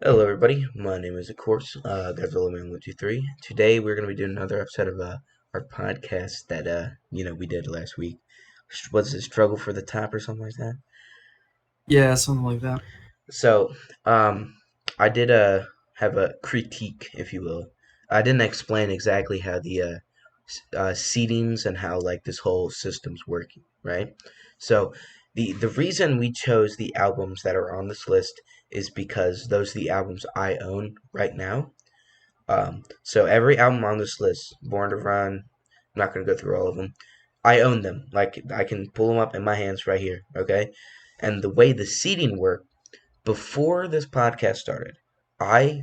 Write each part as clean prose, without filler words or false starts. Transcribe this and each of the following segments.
Hello, everybody. My name is, of course, Godzilla Man 123. Today, we're going to be doing another episode of our podcast that we did last week. Was it Struggle for the Top or something like that? Yeah, something like that. So, I did have a critique, if you will. I didn't explain exactly how the seedings and how like this whole system's working, right? So, the reason we chose the albums that are on this list is because those are the albums I own right now. So every album on this list, Born to Run, I'm not gonna go through all of them. I own them. Like I can pull them up in my hands right here. Okay, and the way the seating worked before this podcast started, I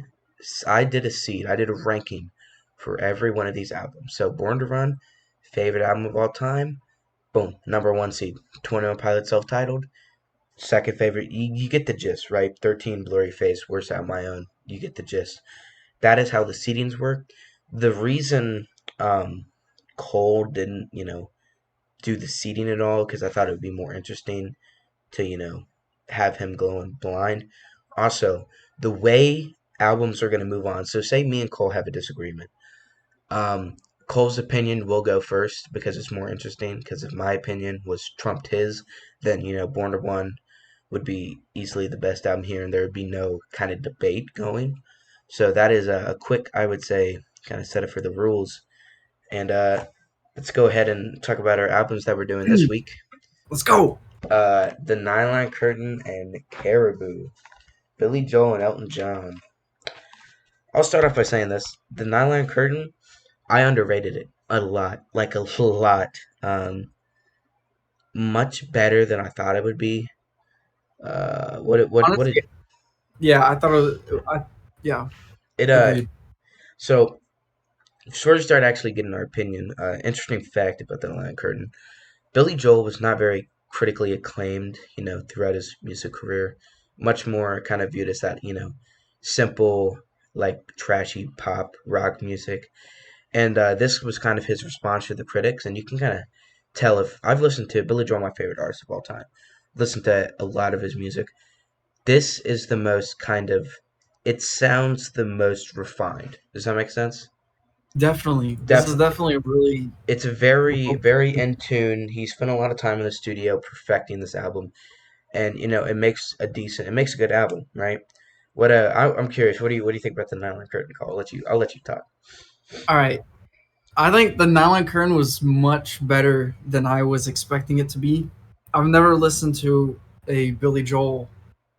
I did a seed. I did a ranking for every one of these albums. So Born to Run, favorite album of all time. Boom, number one seed. 21 Pilots self-titled. Second favorite. You get the gist, right? 13 Blurry Face. Worst album I own. You get the gist. That is how the seedings work. The reason um, Cole didn't, do the seeding at all because I thought it would be more interesting to, have him going blind. Also, the way albums are going to move on. So, say me and Cole have a disagreement. Um, Cole's opinion will go first because it's more interesting. Because if my opinion was trumped his, then Born to One would be easily the best album here, and there would be no kind of debate going. So that is a quick, I would say, kind of set it for the rules. And let's go ahead and talk about our albums that we're doing this week. Let's go. The Nylon Curtain and Caribou, Billy Joel and Elton John. I'll start off by saying this: the Nylon Curtain, I underrated it a lot, like a lot. Much better than I thought it would be. What Honestly, did yeah, I thought yeah, it agreed. so before we start actually getting our opinion, interesting fact about the Lion Curtain. Billy Joel was not very critically acclaimed, throughout his music career. Much more kind of viewed as that, simple, like trashy pop rock music. And this was kind of his response to the critics, and you can kind of tell if I've listened to Billy Joel, my favorite artist of all time. Listened to a lot of his music. This is the most kind of, it sounds the most refined. Does that make sense? Definitely, this is Definitely. definitely a really It's very in tune. He spent a lot of time in the studio perfecting this album, and it makes a good album, right? I'm curious. What do you think about the Nylon Curtain Call? I'll let you talk. all right. I think the Nylon Curtain was much better than I was expecting it to be. I've never listened to a Billy Joel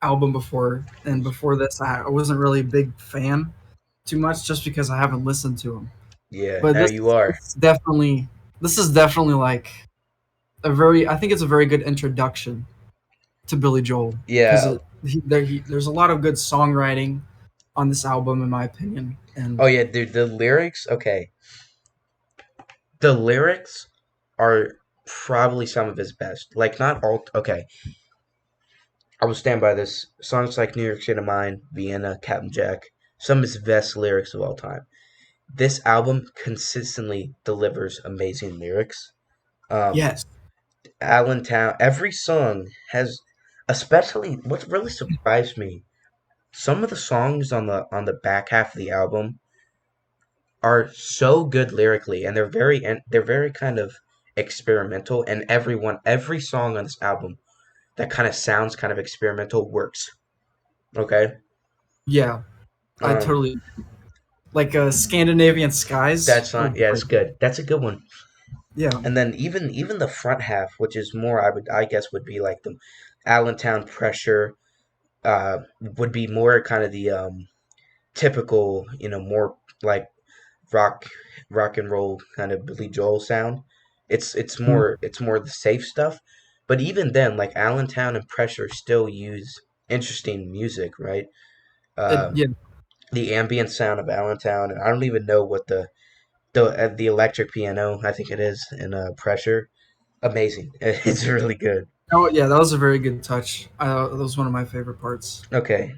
album before, and before this, I wasn't really a big fan too much, just because I haven't listened to him. Yeah, But now this you is are. it's definitely this is definitely like I think it's a very good introduction to Billy Joel because Yeah. there's a lot of good songwriting on this album, in my opinion. Oh And yeah, dude. The lyrics. Okay, the lyrics are probably some of his best. Like not all. Okay, I will stand by this. Songs like New York State of Mind, Vienna, Captain Jack, some of his best lyrics of all time. This album consistently delivers amazing lyrics. Um, yes, Allentown, every song has, especially what really surprised me. Some of the songs on the back half of the album are so good lyrically, and they're very kind of experimental. And every song on this album that kind of sounds kind of experimental works. Okay. yeah, I Um, totally like Scandinavian Skies. that's Oh, not. Yeah, it's great. good. That's a good one. Yeah, And then even the front half, which is more, I guess would be like the Allentown Pressure, would be more kind of the typical, more like rock rock and roll kind of Billy Joel sound. mm, It's more the safe stuff. But even then, like Allentown and Pressure still use interesting music, right? yeah. The ambient sound of Allentown, and I don't even know what the electric piano, I think it is, in Pressure. Amazing. It's really good. Oh, yeah, that was a very good touch. That was one of my favorite parts. Okay,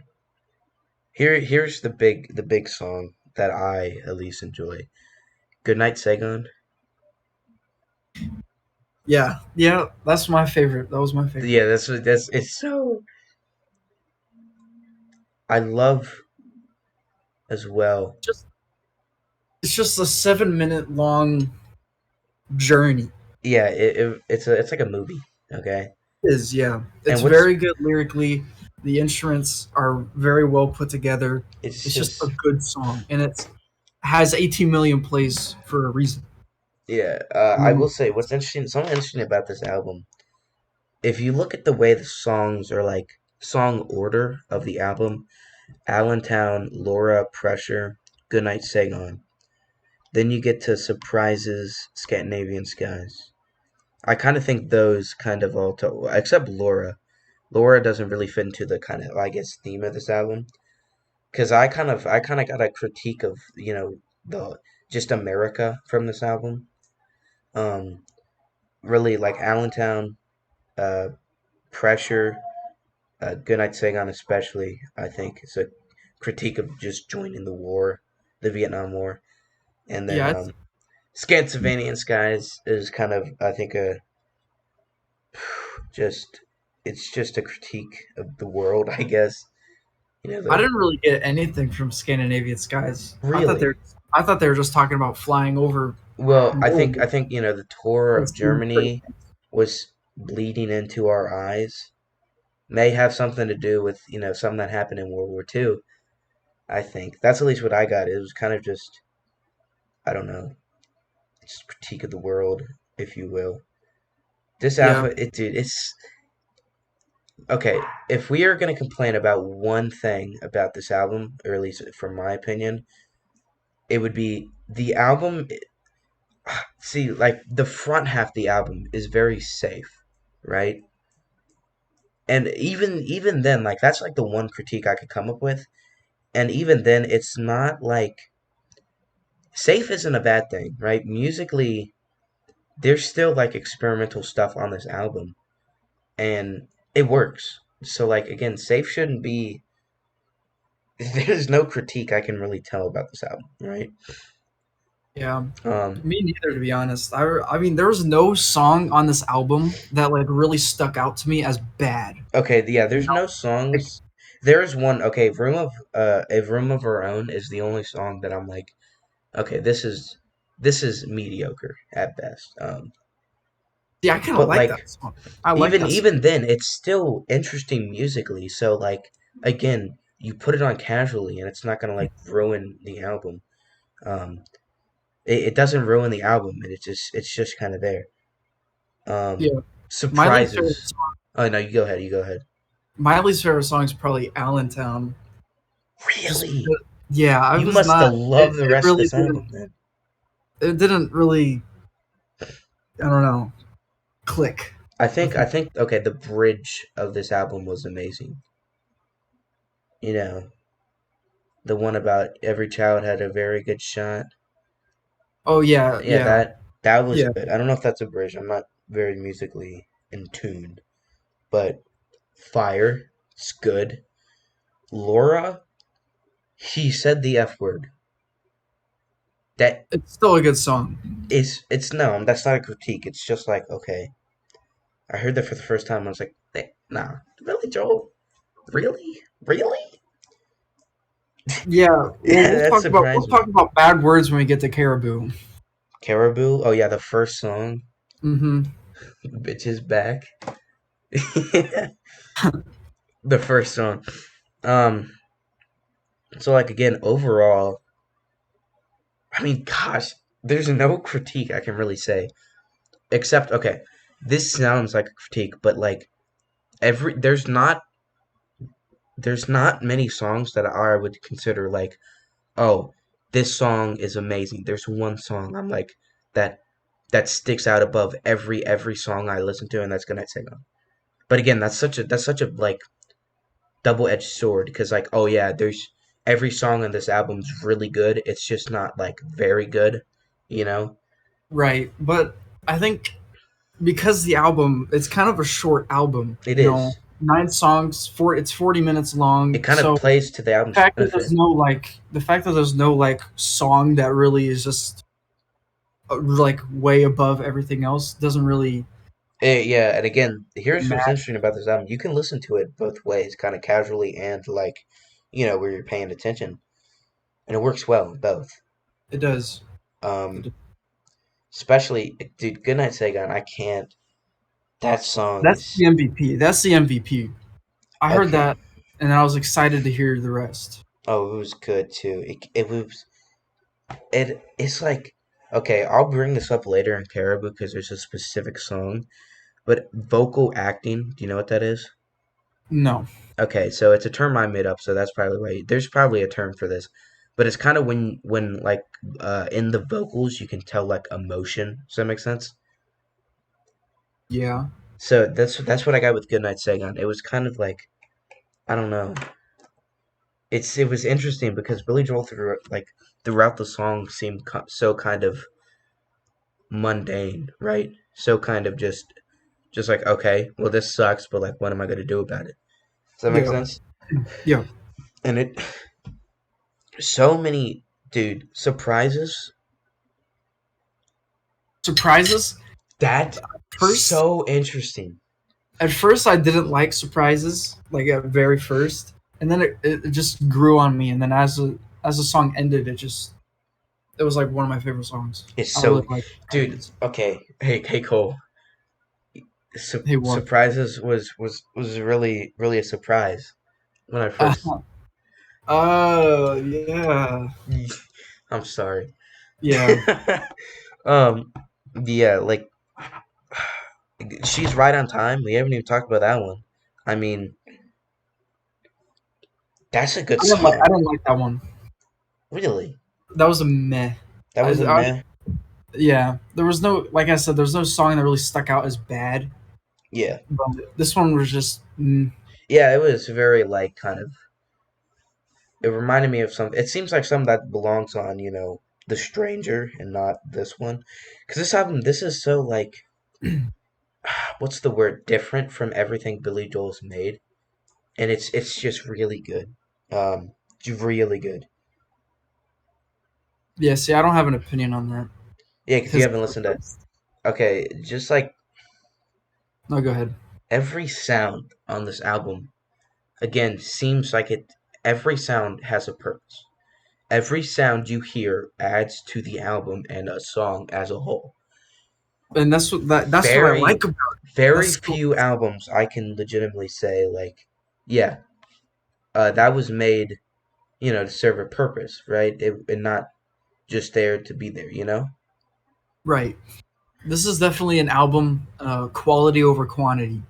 here's the big song that I at least enjoy. Good Night Saigon. Yeah, yeah, that's my favorite. That was my favorite. Yeah, that's it's so. I love. as well. Just it's just a 7 minute long journey. Yeah, it's like a movie. Okay, It is, yeah. It's and what's very good lyrically. The instruments are very well put together. it's It's just a just good song, and it has 18 million plays for a reason. yeah. I I will mean, say what's interesting, something interesting about this album. If you look at the way the songs are like song order of the album, Allentown, Laura, Pressure, Goodnight Saigon. Then you get to Surprises, Scandinavian Skies. I kind of think those kind of all to, except Laura. Laura doesn't really fit into the kind of I guess theme of this album because I kind of got a critique of the just America from this album. Um, really like Allentown, uh, Pressure, Goodnight Saigon especially. I think it's a critique of just joining the war, the Vietnam War, and then yeah, Scandinavian Skies is kind of I think a just it's just a critique of the world, I guess. I The didn't really get anything from Scandinavian skies. really I thought they were just talking about flying over well. I Norway think the tour and of seeing pretty Germany things. was bleeding into our eyes. May have something to do with something that happened in World War II. I think that's at least what I got. It was kind of just I don't know, just critique of the world, if you will. This Yeah, alpha, dude, it's okay. If we are gonna complain about one thing about this album, or at least from my opinion, it would be the album. See, like the front half of the album is very safe, right? And even then, like that's like the one critique I could come up with. And even then, it's not like safe isn't a bad thing, right? Musically, there's still like experimental stuff on this album, and it works. So like again, safe shouldn't be. There's no critique I can really tell about this album, right? yeah. Um, Me neither, to be honest. I mean, there was no song on this album that like really stuck out to me as bad. okay, yeah, You there's know, no like songs. There's one. Okay, a room of our own is the only song that I'm like, okay, this is mediocre at best. yeah, I kind of But like like that song. I like even that song. even then, it's still interesting musically. So like again, you put it on casually, and it's not gonna like ruin the album. Um, it doesn't ruin the album, and it's just kind of there. Yeah, my least favorite Surprises. song. Oh no, you go ahead. You go ahead. My least favorite song is probably Allentown. Just Really? because, yeah, I You was must have not. loved the It rest of really this didn't. album then. It didn't really. I don't know. Click with I me. think okay, the bridge of this album was amazing. You know, the one about every child had a very good shot. Oh yeah, Yeah, yeah, that was yeah. good. I don't know if that's a bridge. I'm not very musically in tune, but Fire, it's good. Laura, she said the F word. That It's still a good song. it's no, that's not a critique. It's just like, okay, I heard that for the first time. I was like, nah, really, Joel? Really? Really? Yeah. Well, Yeah, that we'll surprised me. talk about bad words when we get to Caribou. Caribou. Oh yeah, the first song, Mm-hmm. "Bitches Back." The first song. Um. So like again, overall, I mean, gosh, there's no critique I can really say except okay, this sounds like a critique, but like every there's not many songs that I would consider like, oh, this song is amazing. There's one song I'm like that that sticks out above every song I listen to, and that's Goodnight Saigon. But again, that's such a like double-edged sword because like oh yeah, there's every song on this album's really good. It's just not like very good, you know. Right, but I think because the album, it's kind of a short album. It You know, is. 9 songs, it's 40 minutes It long. kind of So plays to the album's benefit. the fact that there's no like song that really is just like way above everything else doesn't really Yeah, and again, here's what's matter. interesting about this album. You can listen to it both ways, kind of casually and like, where you're paying attention. and it works well in both. It does. It Um, does. especially, dude, Goodnight Saigon. I can't. That song That's is the MVP. That's the MVP. I heard okay. that, and I was excited to hear the rest. Oh, it was good too. It was it's like okay. I'll bring this up later in Caribou because there's a specific song. But vocal acting, do you know what that is? No. Okay, so it's a term I made up, so that's probably why there's probably a term for this. But it's kind of when like in the vocals you can tell like emotion. Does that make sense? Yeah. So that's what I got with Goodnight Saigon. It was kind of like I don't know. It was interesting because Billy Joel throughout the song seemed so kind of mundane, right? So kind of just like okay, well this sucks, but like what am I gonna do about it? Does that make Yeah. sense? Yeah. And it so many dude surprises Surprises. that First, so interesting. at first, I didn't like surprises, like at very first, and then it just grew on me. And then as the song ended, it was like one of my favorite songs. It's I really so like dude. it. Okay, hey Cole. Hey, what? Surprises was really a surprise when I first. Uh, oh yeah, I'm sorry. yeah. um, yeah, like she's right on time. We haven't even talked about that one. I mean, that's a good I song. don't like that one. Really, That was a meh. that was a I meh. yeah. There was no, like I said, there's no song that really stuck out as bad. Yeah, But this one was just yeah. It was very like kind of. It reminded me of some. It seems like something that belongs on The Stranger and not this one, because this album this is so like what's the word different from everything Billy Joel's made, and it's just really good. It's really good. yeah. See, I don't have an opinion on that Yeah, because you because haven't listened to. Okay, just like no, go ahead. every sound on this album again seems like it. Every sound has a purpose. Every sound you hear adds to the album and a song as a whole. And that's what I Very, like about it. very That's so few albums I can legitimately say like, yeah, that was made, to serve a purpose, right? And not just there to be there. right. This is definitely an album, quality over quantity.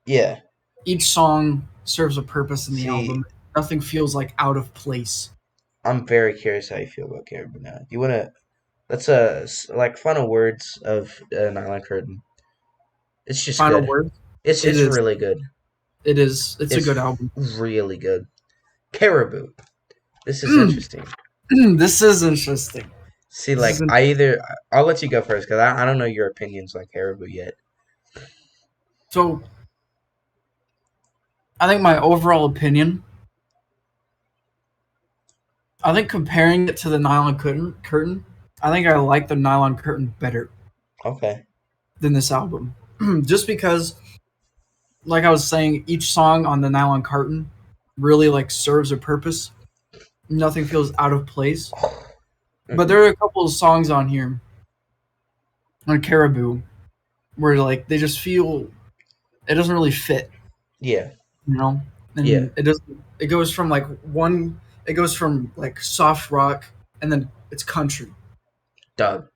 Yeah. Each song serves a purpose in the See, album. Nothing feels like out of place. I'm very curious how you feel about Caribou now. You wanna? Let's like final words of Nylon Curtain. It's just Final good. word. It's It it's is. really good. It is. It's a It's good album. really good. Caribou. This is interesting. This is interesting. See, This is like I'll let you go first because I don't know your opinions on Caribou yet. so. I think my overall opinion. I think comparing it to the Nylon Curtain, I think I like the Nylon Curtain better Okay. than this album, just because, like I was saying, each song on the Nylon Curtain really like serves a purpose. Nothing feels out of place. But Hmm. there are a couple of songs on here on Caribou where like they just feel it doesn't really fit, Yeah. you know, Yeah. and it doesn't. It goes from like one. It goes from like soft rock, and then it's country, Doug.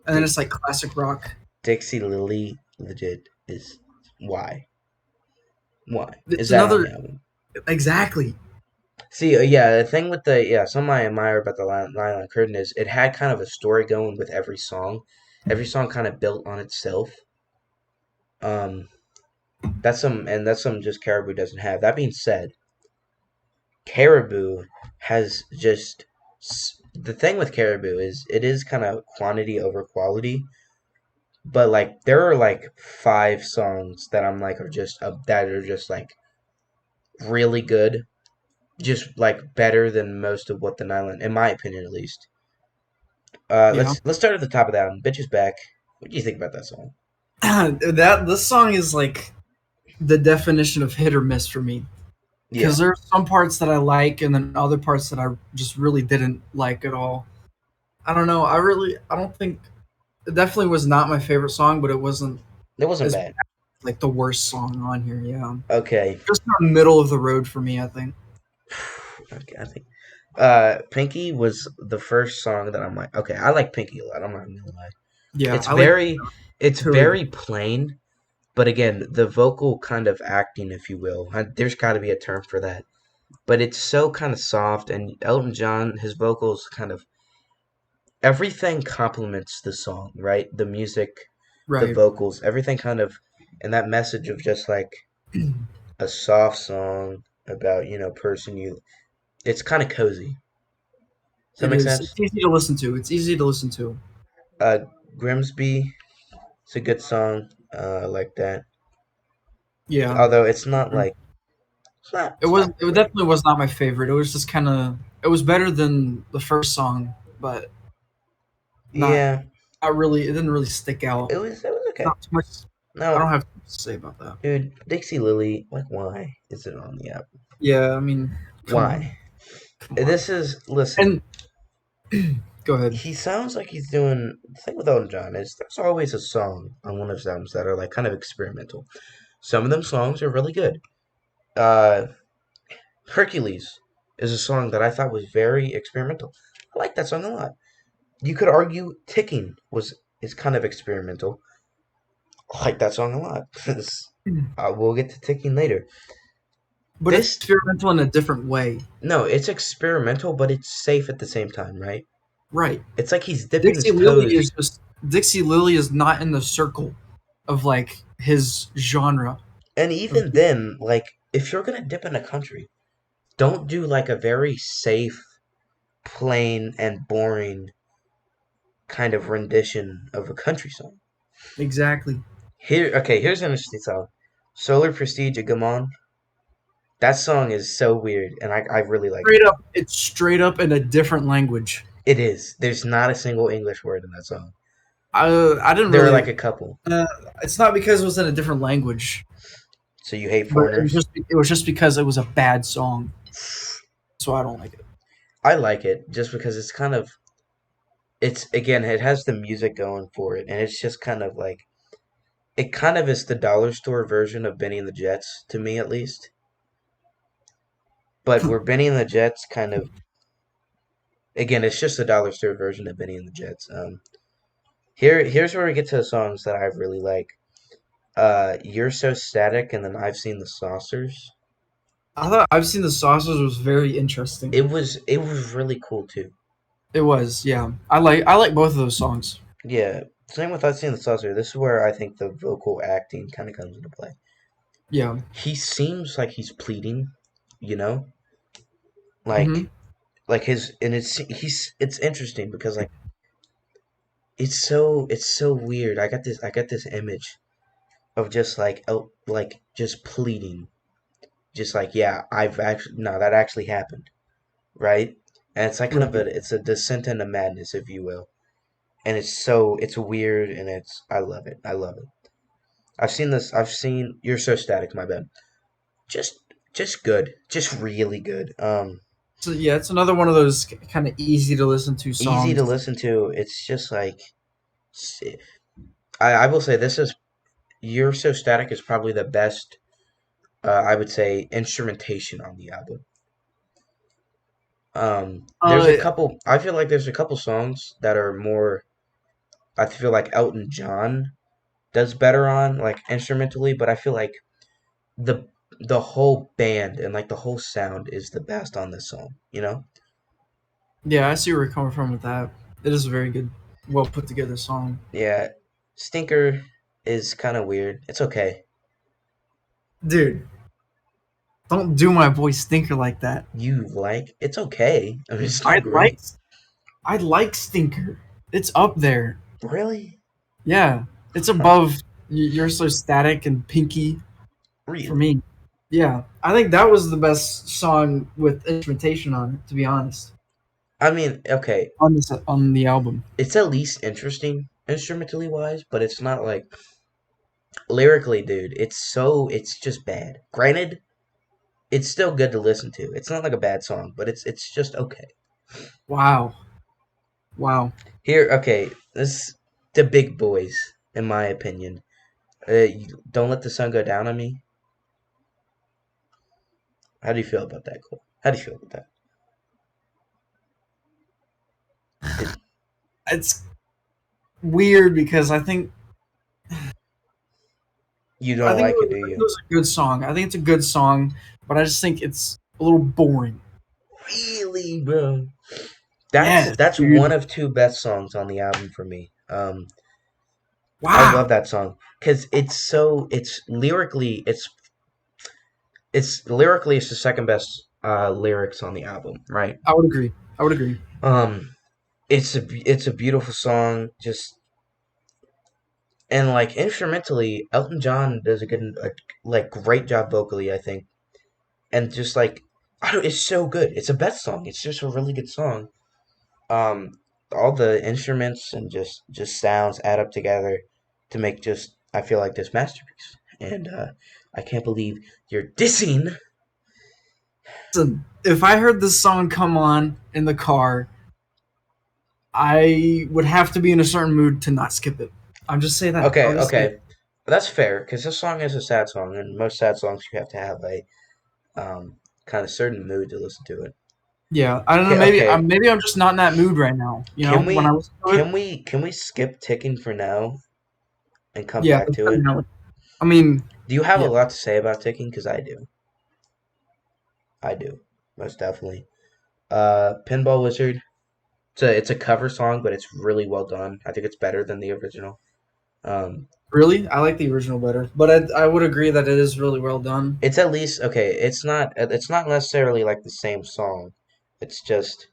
and then it's like classic rock. Dixie Lily legit is why? Why is It's that on another the album? exactly. See, yeah, the thing with something I admire about the Nylon Curtain is it had kind of a story going with every song. Every song kind of built on itself. Um, that's some just Caribou doesn't have. That being said, Caribou has just the thing with Caribou is it is kind of quantity over quality. But like there are like five songs that I'm like that are just like really good, just like better than most of what the Nylon, in my opinion at least. Yeah, Let's start at the top of that one. Bitch is back. What do you think about that song? that this song is like the definition of hit or miss for me. Yeah, because there's some parts that I like, and then other parts that I just really didn't like at all. I don't know. I don't think it definitely was not my favorite song, but it wasn't it wasn't as bad. like the worst song on here. Yeah, Okay, just the middle of the road for me. I think. okay, I think Pinky was the first song that I'm like, okay, I like Pinky a lot. I'm not gonna lie. Yeah, It's I like very, it's it's really good. very plain, but again, the vocal kind of acting, if you will, there's got to be a term for that. But it's so kind of soft, and Elton John, his vocals kind of everything complements the song, right? The music, the Right. vocals, everything kind of, and that message of just like a soft song about person you. It's kind of cozy. Does that It make is. sense? It's easy to listen to. It's easy to listen to. Uh, Grimsby, it's a good song. I like that. Yeah. Although it's not like It it's was. not It great. definitely was not my favorite. It was just kind of. It was better than the first song, but not. Yeah, Not really. It didn't really stick out. it was okay. Not too much. I No, don't have too much to say about that. dude, Dixie Lily, like why is it on the app? Yeah. I mean, come on. Why? Come on. This is listen. And go ahead. He sounds like he's doing the thing with Elton John is there's always a song on one of his albums that are like kind of experimental. Some of them songs are really good. Uh, Hercules is a song that I thought was very experimental. I like that song a lot. You could argue Ticking was is kind of experimental. I like that song a lot. We'll get to Ticking later. But it's This experimental in a different way. no, it's experimental, but it's safe at the same time, right? Right. It's like he's dipping his Is toes. just Dixie Lily is not in the circle of like his genre And of even then, like if you're gonna dip in a country, don't do like a very safe, plain, and boring kind of rendition of a country song. exactly. Here's an interesting song. Solar Prestige of Gamon. That song is so weird, and I really like it. Straight up, it's straight up in a different language. It is. There's not a single English word in that song. I didn't There are like really. a couple. Uh, it's not because it was in a different language, So you hate but foreigners? it was just because it was a bad song, so I don't like it. I like it just because it's kind of it's again it has the music going for it, and it's just kind of like it kind of is the dollar store version of Benny and the Jets to me at least. But where Benny and the Jets kind of again, it's just the dollar store version of Benny and the Jets. Here's where we get to the songs that I really like. You're So Static, and then I've Seen the Saucers. I thought I've seen the saucers was very interesting. It was really cool too. It was, yeah. I like both of those songs. Yeah, same with I've Seen the Saucer. This is where I think the vocal acting kind of comes into play. Yeah. He seems like he's pleading, you know, Hmm. like his and it's interesting because like it's so weird. I got this image of just like like just pleading, just like yeah, I've actually no, that actually happened, right? And it's like kind of Right. it's a descent into madness, if you will. And it's weird and it's I love it. I love it. I've seen You're So Static, my bad. Just just good. Just really good. So yeah, it's another one of those kind of easy to listen to Easy to songs. listen to. It's just like I will say this is You're So Static is probably the best I would say instrumentation on the album. There's a Uh, couple. I feel like there's a couple songs that are more. I feel like Elton John does better on like instrumentally, but I feel like the the whole band and like the whole sound is the best on this song. You know? yeah, I see where you're coming from with that. It is a very good, well put together song. Yeah. Stinker is kind of weird. It's okay. Dude, don't do my boy Stinker like that. You like it's okay. I mean, it's I not like great. I like Stinker. It's up there. Really? Yeah, it's Huh? above You're So Static and Pinky for Really? me. Yeah, I think that was the best song with instrumentation on it. To be honest, I mean, okay. on the album. It's at least interesting instrumentally wise, but it's not like lyrically, dude. It's just bad. Granted, it's still good to listen to. It's not like a bad song, but it's just okay. Wow. Wow. Here, okay, this the big boys, in my opinion. Don't let the sun go down on me. How do you feel about that, Cole? How do you feel about that? Did It's weird because you I don't think like it, do I think it you? was a good song. I think it's a good song, but I just think it's a little boring. Really, bro? That's Yes, that's one dude. of two best songs on the album for me. I love Wow. that song because it's the second best lyrics on the album, right? I would agree. I would agree. Um, it's a beautiful song, just and like instrumentally, Elton John does like great job vocally, I think, and just like I don't, it's so good. It's a best song. It's just a really good song. Um, all the instruments and just sounds add up together to make just I feel like this masterpiece. And I can't believe you're dissing. Listen, if I heard this song come on in the car, I would have to be in a certain mood to not skip it. I'll just say that. I'll Okay, just say that. okay, that's fair because this song is a sad song, and most sad songs you have to have a kind of certain mood to listen to it. Yeah, I don't know. Okay, Maybe okay. maybe I'm just not in that mood right now. You know, Can when I we listen to it, can we skip ticking for now and come yeah, back that's to it? definitely. I mean, Do you have a yeah, lot to say about ticking? Because I do. I do. Most definitely. Pinball Wizard. It's a cover song, but it's really well done. I think it's better than the original. Um, really, I like the original better, but I would agree that it is really well done. it's at least okay. It's not necessarily like the same song. It's just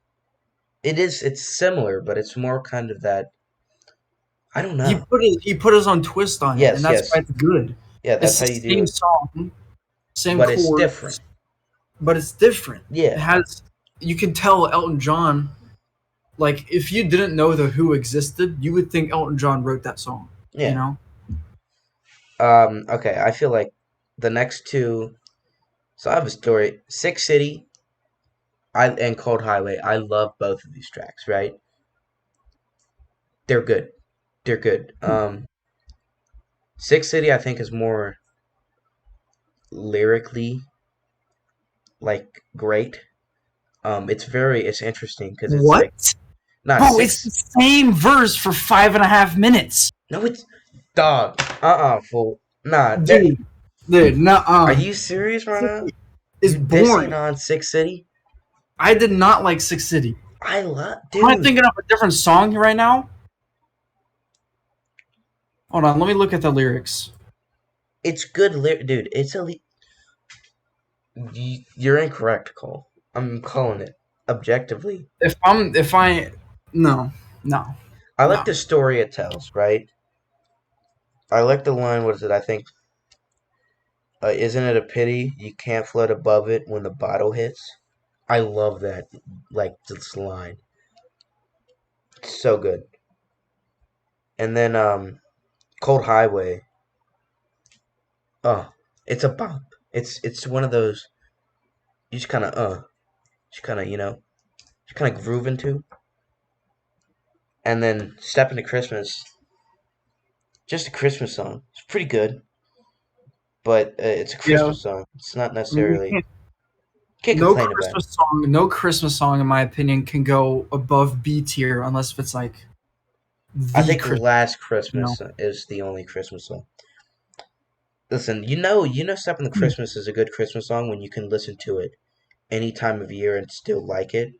it's similar, but it's more kind of that. I don't know. He put his own twist on it, and Yes, that's why yes, it's good. yeah. That's It's how the you do same it, song, same but it's different. chords, but it's different. It Yeah, has you can tell Elton John. Like if you didn't know the Who existed, you would think Elton John wrote that song. You yeah. know, Okay. I feel like the next two. So I have a story. Six City, and Cold Highway. I love both of these tracks. Right? They're good. They're good. Six City, I think, is more lyrically like great. It's interesting because it's like what? not Bro, it's the six. same verse for 5.5 minutes. No, it's dog. Fool. Nah, that. Dude, dude, Are nuh-uh. you serious right now? Is You dissing boring. on Six City? I did not like Six City. I love, Am I dude. thinking of a different song right now? Hold on, let me look at the lyrics. It's good, dude. You're incorrect, Cole. I'm calling it objectively. If I, no, no, I like no. the story it tells, right? I like the line. What is it? I think, isn't it a pity you can't float above it when the bottle hits? I love that, like this line. It's so good. And then Cold Highway. Oh, it's a bop. It's one of those you just kind of just kind of groove into. And then Step into Christmas, just a Christmas song. It's pretty good, but it's a Yeah, Christmas song. It's not I mean, necessarily can't complain about it. No Christmas song, in my opinion, can go above B tier unless if it's like I the think Christmas. Last You know, Christmas is the only Christmas song. Listen, Step into Christmas is a good Christmas song when you can listen to it any time of year and still like it.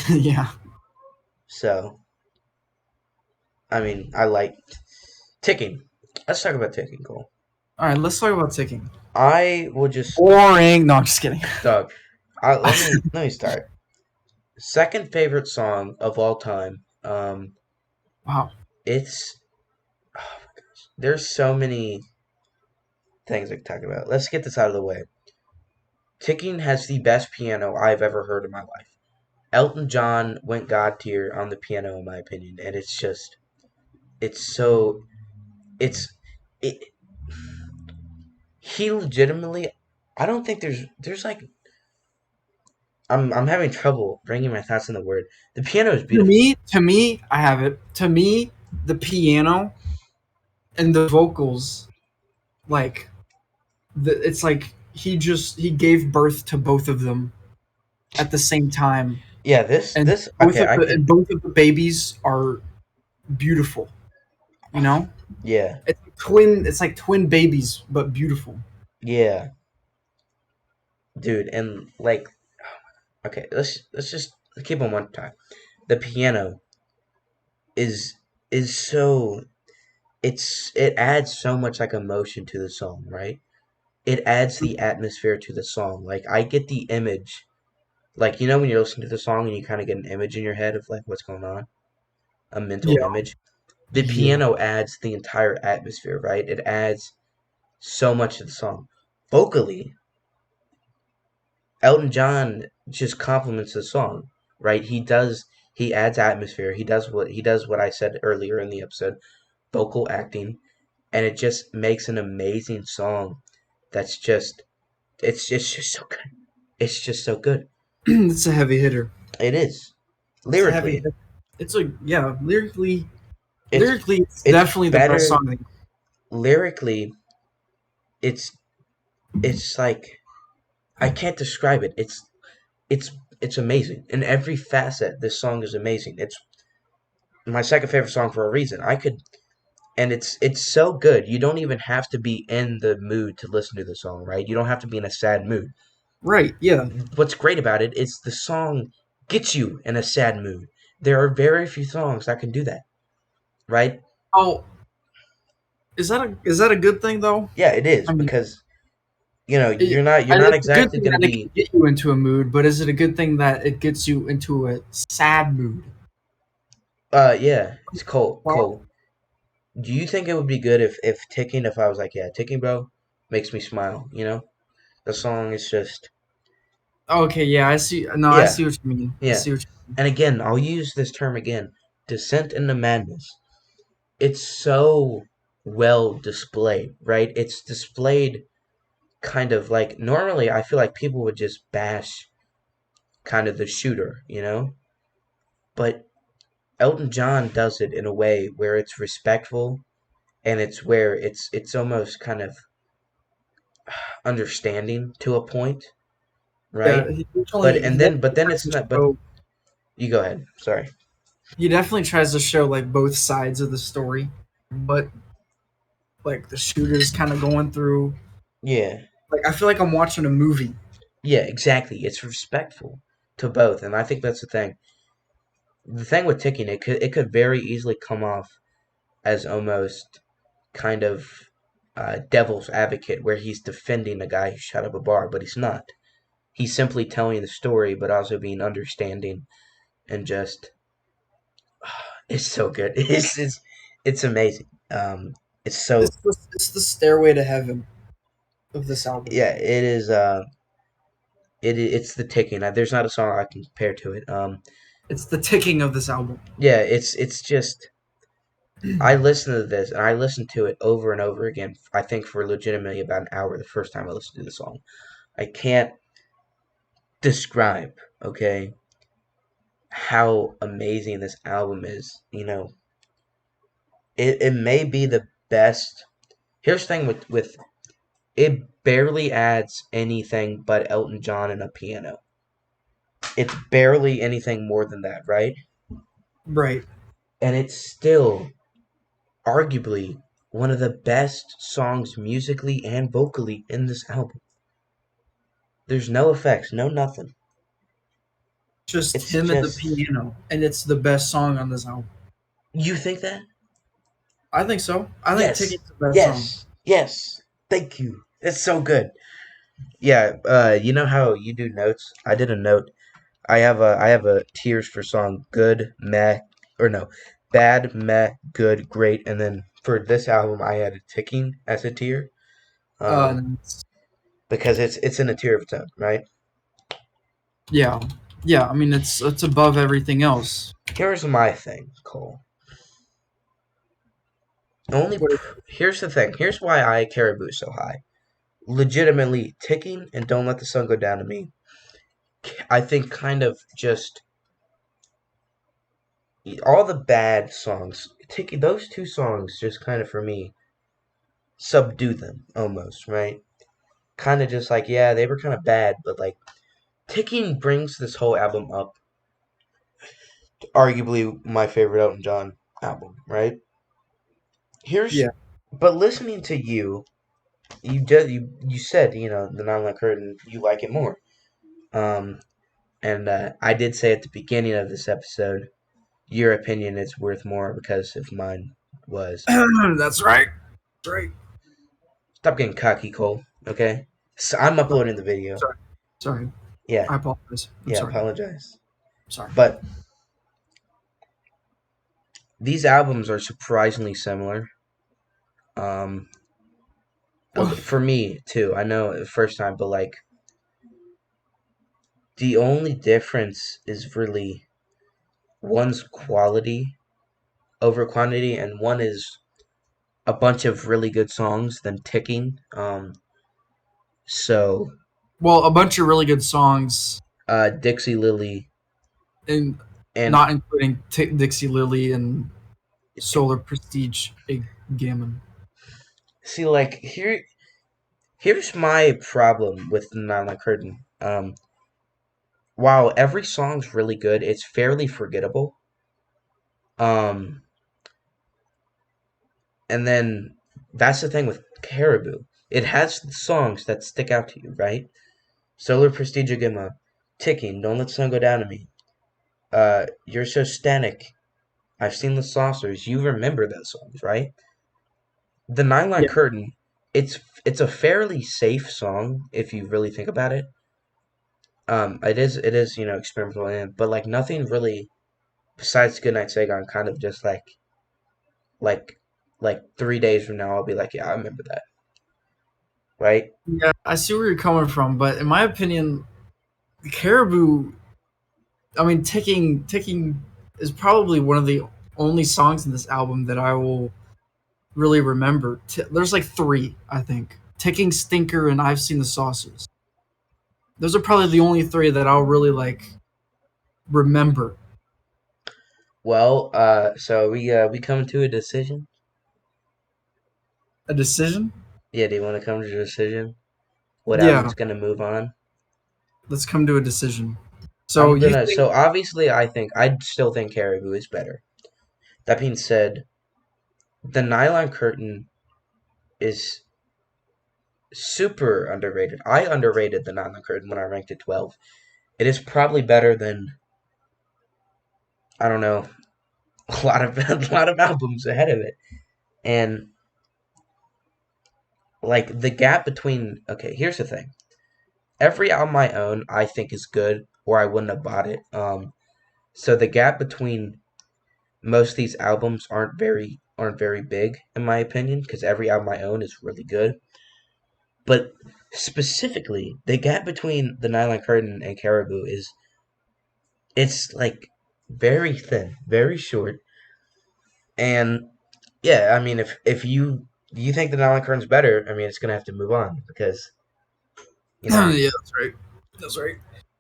yeah. So, I mean, I like ticking. Let's talk about ticking, Cole. All right, let's talk about ticking. I will just, Boring. No, I'm just kidding. Doug. Let me start. Second favorite song of all time. Wow. It's oh my gosh. There's so many things I can talk about. Let's get this out of the way. Ticking has the best piano I've ever heard in my life. Elton John went god tier on the piano in my opinion, and it's it's it he legitimately I don't think there's like I'm having trouble bringing my thoughts in the word. The piano is beautiful. To me, I have it. To me, the piano and the vocals, like it's like he gave birth to both of them at the same time, Yeah, this and this okay, I could both of the babies are beautiful. You know, yeah. it's like twin. It's like twin babies, but beautiful. Yeah, dude, and like okay, let's just keep on one time. The piano is is so it adds so much like emotion to the song, right? It adds the atmosphere to the song. Like I get the image, like you know when you're listening to the song and you kind of get an image in your head of like what's going on, a mental Yeah, image. The yeah, piano adds the entire atmosphere, right? It adds so much to the song. Vocally, Elton John just complements the song, right? He adds atmosphere. He does what I said earlier in the episode, vocal acting, and it just makes an amazing song that's it's just so good. It's just so good. it's a heavy hitter. It is. It's a heavy Lyrically, hitter. It's a yeah. it's It's it's definitely the best better song. lyrically, it's it's like I can't describe it. It's it's amazing. In every facet, this song is amazing. It's my second favorite song for a reason. I could and it's so good. You don't even have to be in the mood to listen to the song, right? You don't have to be in a sad mood. Right? Yeah. What's great about it is the song gets you in a sad mood. There are very few songs that can do that, right? Oh, is that a good thing though? Yeah, it is I mean, because you're not it's a good exactly thing going to that it be can get you into a mood, but is it a good thing that it gets you into a sad mood? yeah, it's Cole. Well, Cole, do you think it would be good if ticking if I was like, yeah, ticking bro makes me smile, you know? The song is just okay, yeah, I see. No, I yeah, see what you mean. I yeah. see what you And again, I'll use this term again. Descent into madness. It's so well displayed, right? It's displayed kind of like normally I feel like people would just bash kind of the shooter, you know? But Elton John does it in a way where it's respectful and it's where it's almost kind of understanding to a point, yeah, right? But and he then definitely tries it's to not but show. you go ahead. Sorry. He definitely tries to show like both sides of the story, but like the shooter's kind of going through. Yeah. Like I feel like I'm watching a movie. Yeah, exactly. It's respectful to both, and I think that's the thing. The thing with ticking, it could very easily come off as almost kind of devil's advocate, where he's defending a guy who shot up a bar, but he's not. He's simply telling the story, but also being understanding and just it's so good. It's amazing. It's so It's the stairway to heaven of this album. yeah. It is. It's the ticking. There's not a song I can compare to it. It's the ticking of this album. Yeah. It's just I listened to this and I listened to it over and over again. I think for legitimately about an hour the first time I listened to the song. I can't describe, okay, how amazing this album is. You know, it may be the best. Here's the thing with it barely adds anything but Elton John and a piano. It's barely anything more than that, right? Right. And it's still arguably one of the best songs musically and vocally in this album. There's no effects, no nothing. Just It's him and the just piano, and it's the best song on this album. you think that? I think so. I think Yes, "Ticket's" the best song. yes, yes. Thank you. It's so good. Yeah. You know how you do notes? I did a note. I have a tiers for song good, meh, or no, bad, meh, good, great, and then for this album I added ticking as a tier. Um, Uh, because it's in a tier of its own, right? yeah, yeah. I mean, it's above everything else. Here's my thing, Cole. What? Here's the thing. Here's why I Caribou so high. legitimately Ticking and Don't Let the Sun Go Down to Me, I think kind of just all the bad songs, those two songs just kind of for me subdue them almost, right? Kind of just like, yeah, they were kind of bad, but like Ticking brings this whole album up. Arguably my favorite Elton John album, right? Here's, Yeah. but listening to you, you said the Nylon Curtain you like it more. Um, and I did say at the beginning of this episode, your opinion is worth more because if mine was. That's right. That's right. Stop getting cocky, Cole. Okay, so I'm uploading the video. Sorry. Sorry. Yeah, I apologize. I'm yeah. sorry. Apologize, Sorry. but these albums are surprisingly similar. Um, Well, for me too. I know the first time, but like the only difference is really one's quality over quantity, and one is a bunch of really good songs than Ticking. So well, a bunch of really good songs, Dixie Lily and and not including Dixie Lily and Solar Prestige Gammon. see, like here's my problem with Nylon Curtain. While every song's really good, it's fairly forgettable. Um, and then that's the thing with Caribou. It has songs that stick out to you, right? Solar Prestige Gimma, Ticking, Don't Let the Sun Go Down to Me. You're So Static. I've Seen the Saucers. You remember those songs, right? The Nylon Yeah. Curtain, it's a fairly safe song if you really think about it. It is experimental but like nothing really besides Goodnight Saigon. Kind of just like like 3 days from now I'll be like, yeah, I remember that, right? Yeah, I see where you're coming from, but in my opinion, Caribou. I mean, ticking is probably one of the only songs in this album that I will really remember. There's like three, I think. Ticking, Stinker, and I've Seen the Saucers. Those are probably the only three that I'll really like remember. Well, so we come to a decision. A decision? Yeah, do you want to come to a decision? What Yeah, album's gonna move on? let's come to a decision. So I'm you gonna. think? So obviously, I still think Caribou is better. That being said, the Nylon Curtain is super underrated. I underrated the Nylon Curtain when I ranked it 12. It is probably better than I don't know a lot of a lot of albums ahead of it, and like the gap between. Okay, here's the thing. Every album I own, I think is good, or I wouldn't have bought it. So the gap between most of these albums aren't very big in my opinion because every album I own is really good. But specifically, the gap between the Nylon Curtain and Caribou is it's like very thin, very short, and yeah, I mean if you think the Nylon Curtain's better, I mean it's gonna have to move on because you know. Yeah, that's right. That's right.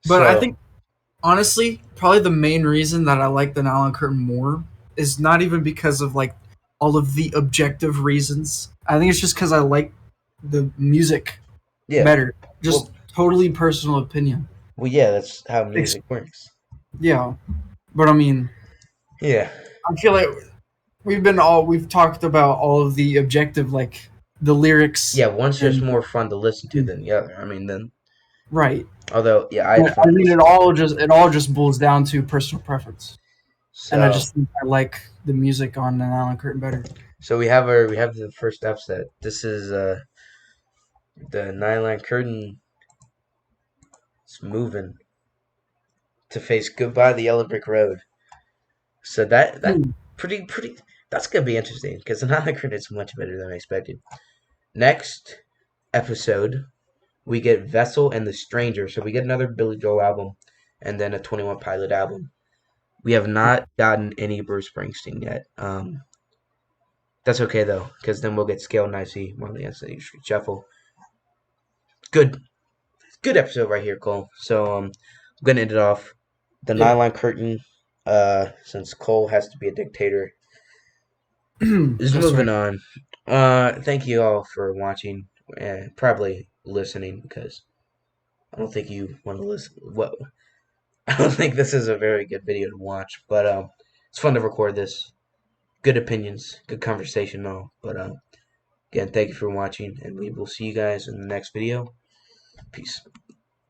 But I So think honestly, probably the main reason that I like the Nylon Curtain more is not even because of like all of the objective reasons. I think it's just because I like the music yeah, better. Just well, totally personal opinion. yeah, that's how Ex- music works. Yeah, but I mean, Yeah, I feel like we've talked about all of the objective, like the lyrics yeah, one's just and more fun to listen to than the other. I mean, then right. although yeah, I had But I fun mean, listening to both. it all just boils down to personal preference, and I So just think I like the music on an Island Curtain better. so we have the first upset. This is the Nylon Curtain is moving to face Goodbye the Yellow Brick Road. So that Hmm. pretty that's gonna be interesting because the Nylon Curtain is much better than I expected. Next episode we get Vessel and the Stranger. So we get another Billy Joel album and then a 21 Pilot album. We have not gotten any Bruce Springsteen yet. That's okay though, because then we'll get Scale Nicey, Marley and City Street Shuffle. good episode right here, Cole. So I'm gonna end it off. The Yeah. nylon curtain. Since Cole has to be a dictator, is That's moving right. on. Thank you all for watching and probably listening because I don't think you want to listen. What I don't think this is a very good video to watch, but it's fun to record this. Good opinions, good conversation, all. But again, thank you for watching, and we will see you guys in the next video. Peace.